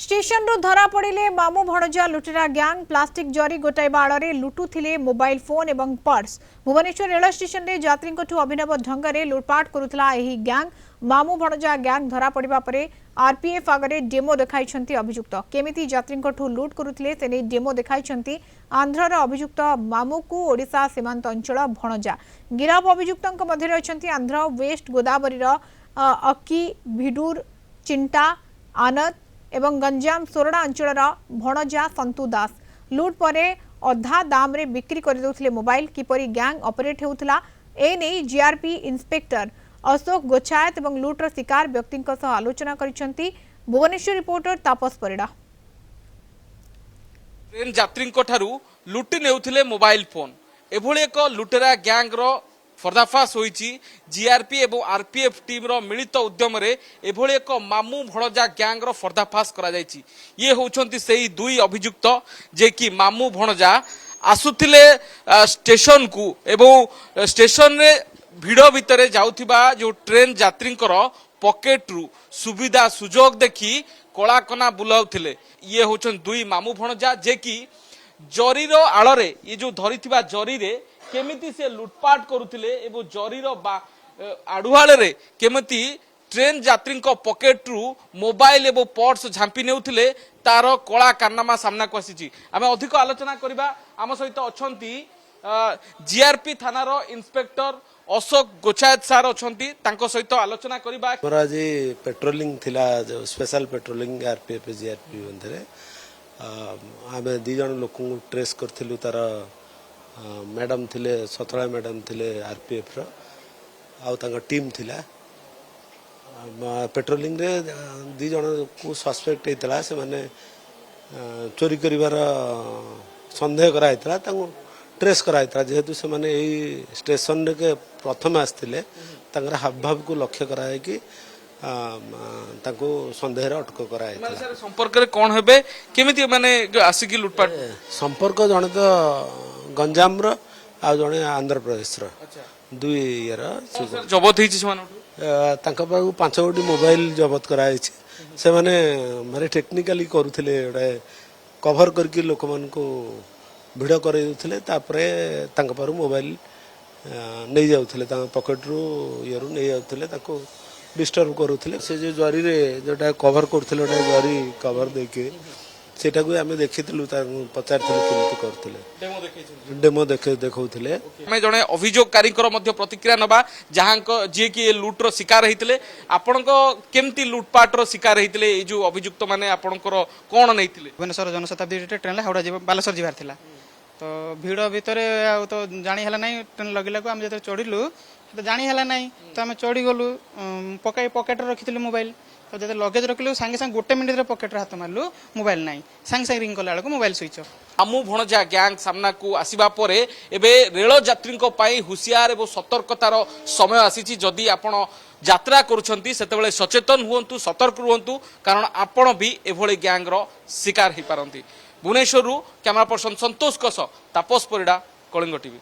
Station रो धरा पड़े मामू भणजा लुटेरा गैंग प्लास्टिक जरी गोटाइबा आड़े लुटुथिले मोबाइल फोन एवं पर्स। भुवनेश्वर रेल स्टेशन रे यात्री अभिनव ढंग से लुटपाट करुथिला एही गैंग। मामू भणजा गैंग धरा पड़िबा परे आरपीएफ आगे डेमो देखाइछंती अभियुक्त। केमिति यात्री लुट करुथिले से डेमो देखाइछंती आंध्रर अभियुक्त मामू को ओडिशा सीमांत अंचल भणजा। गिरफ अभियुक्तों मध्य अछंती आंध्र वेस्ट गोदावरीर अक्की भिडूर चिंटा आनंद एवं गंजाम सोरडा अंचल भणजा संतु दास। लुट परे अधा दाम रे बिक्री कर देउथिले मोबाइल। किपरि गैंग ऑपरेट हेउथिला एने जीआरपी इंस्पेक्टर अशोक गोछायत एवं लुटर शिकार व्यक्ति आलोचना करिसंती। भुवनेश्वर रिपोर्टर तापस परिडा। ट्रेन यात्री लुटि नेउथिले मोबाइल फोन एभଳି एक लुटेरा गैंग रो पर्दाफाश होईची। जीआरपी एवं आरपीएफ टीम रो मिलित उद्यम रे एभଳି एक मामू भणजा गैंग रो पर्दाफाश करा जायची। ये होउछंती सेही दुई अभियुक्त जे कि मामू भणजा आसुथिले स्टेशन को एवं स्टेशन रे भिड़ भितरे जाउथिबा जो ट्रेन यात्रींकर पॉकेट रु सुविधा सुजोग देखि कलाकना बुलाउथिले। ये होउछन दुई मामू भणजा जे कि जरीर आଳରେ ये जो धरिथिबा जरी रे केमिति से लुटपाट करुथिले एवं जरीर आड़ुआले रे केमिति ट्रेन यात्री पॉकेट रु मोबाइल एवं पर्स झांपी नेउथिले तार कला कारनामा सामना को आसीची। आमे अधिक आलोचना करिबा। आम सहित अछंती जीआरपी थानार इंस्पेक्टर अशोक गोछायत सार अछंती, तांको सहित आलोचना करिबा। हमरा आज पेट्रोलिंग थिला जो स्पेशल पेट्रोलिंग आरपीएफ जीआरपी मंदरे आमे दी जन लोक ट्रेस करथिलु। तार मैडम थिले सतरा मैडम थिले आरपीएफ रो आउ तांका टीम थिला। पेट्रोलिंग रे दी जन को सस्पेक्ट हेतला से माने चोरी करिवार संदेह करा हेतला। तांको ट्रेस करा हेतला जेहेतु से माने एई स्टेशन रे के प्रथम आस्थिले तांकर हावभाव को लक्ष्य करा है कि तांको संदेह रे अटक करा हेतला। माने सर संपर्क रे कोन हेबे केमिति माने आसी की लुटपाट संपर्क जने तो गंजाम रो आ जने आंध्र प्रदेश रो दुई इयर जबत हिची समान तांका पाखु 5 गोटी मोबाइल जबत करा हिची। से माने माने टेक्निकली करूथिले एडा कवर करके लोक मन को भिडियो करे देउथिले। तापरे तांका पाखु मोबाइल नै जाउथिले तांका पॉकेट रो इयरु नै जाउथिले ताको डिस्टर्ब करूथिले। से जे जरी रे जोटा कवर करथिले ओटा जरी कवर देके सेटा को आमे देखिथिलु ता पचारथिलु केमिति करथिले डेमो देखौथिले। मैं जने अभियोगकारी मध्य प्रतिक्रिया नबा जहां जे कि लुटर शिकार हेतिले आपनको केमती लुटपाट रो शिकार हेतिले। ए जो अभियुक्त माने आपनकर कोन नैथिले भुवनेश्वर जनशताब्दी ट्रेन हावड़ा बालेश्वर जीवार थिला। तो भिड़ भितरे तो जानी हला नहीं ट्रेन लगिला को हम जते चढ़िलु तो जानी हला नहीं तो हम चढ़ी गलु पॉकेट रखिथिलु मोबाइल। तो जब लगेज रखिलु सांगे सांगे गोटे मिनिट रे पॉकेट रे हाथ मारलु मोबाइल नहीं सांगे सांगे रिंग कला को मोबाइल स्विच ऑफ। मामू भणजा गैंग सामना को आसीबा परे एबे रेल यात्री पई हुसियार एवं सतर्कतार समय आसीची। जदि आपण यात्रा करूछंती सेतेबेले सचेतन हुअंतु सतर्क रुहंतु कारण आपण भी एभଳି गैंग रो शिकार ही पारंती। भुवनेश्वर कैमरा पर्सन संतोष तापस परिडा कलिंग टीवी।